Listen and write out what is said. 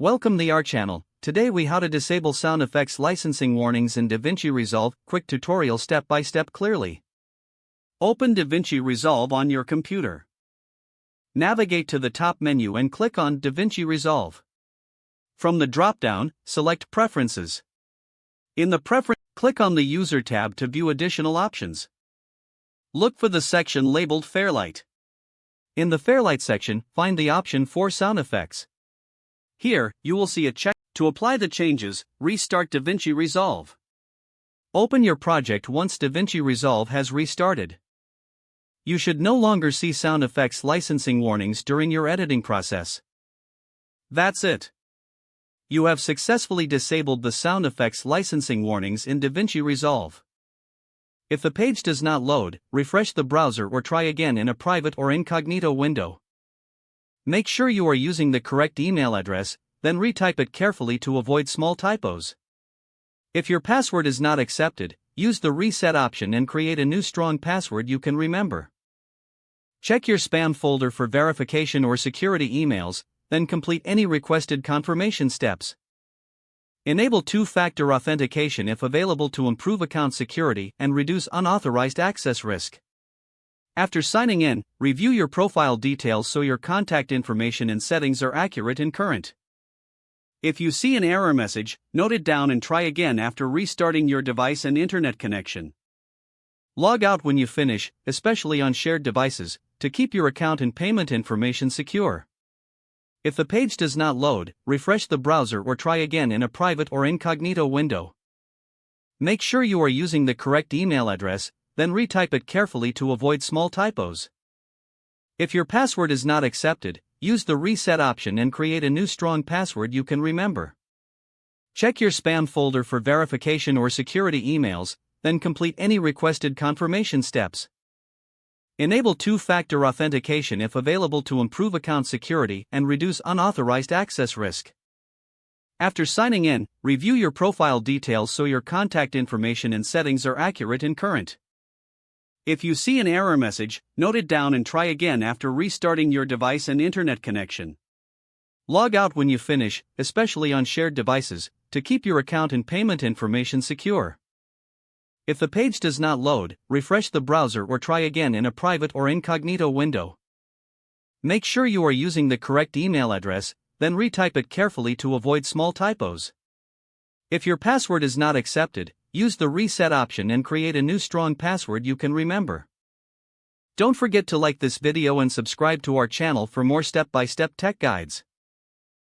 Welcome to our channel. Today we how to disable sound effects licensing warnings in DaVinci Resolve. Quick tutorial step by step clearly. Open DaVinci Resolve on your computer. Navigate to the top menu and click on DaVinci Resolve. From the drop-down, select Preferences. In the Preference, click on the User tab to view additional options. Look for the section labeled Fairlight. In the Fairlight section, find the option for sound effects. Here, you will see a check. To apply the changes, restart DaVinci Resolve. Open your project once DaVinci Resolve has restarted. You should no longer see sound effects licensing warnings during your editing process. That's it. You have successfully disabled the sound effects licensing warnings in DaVinci Resolve. If the page does not load, refresh the browser or try again in a private or incognito window. Make sure you are using the correct email address, then retype it carefully to avoid small typos. If your password is not accepted, use the reset option and create a new strong password you can remember. Check your spam folder for verification or security emails, then complete any requested confirmation steps. Enable two-factor authentication if available to improve account security and reduce unauthorized access risk. After signing in, review your profile details so your contact information and settings are accurate and current. If you see an error message, note it down and try again after restarting your device and internet connection. Log out when you finish, especially on shared devices, to keep your account and payment information secure. If the page does not load, refresh the browser or try again in a private or incognito window. Make sure you are using the correct email address, then retype it carefully to avoid small typos. If your password is not accepted, use the reset option and create a new strong password you can remember. Check your spam folder for verification or security emails, then complete any requested confirmation steps. Enable two-factor authentication if available to improve account security and reduce unauthorized access risk. After signing in, review your profile details so your contact information and settings are accurate and current. If you see an error message, note it down and try again after restarting your device and internet connection. Log out when you finish, especially on shared devices, to keep your account and payment information secure. If the page does not load, refresh the browser or try again in a private or incognito window. Make sure you are using the correct email address, then retype it carefully to avoid small typos. If your password is not accepted, use the reset option and create a new strong password you can remember. Don't forget to like this video and subscribe to our channel for more step-by-step tech guides.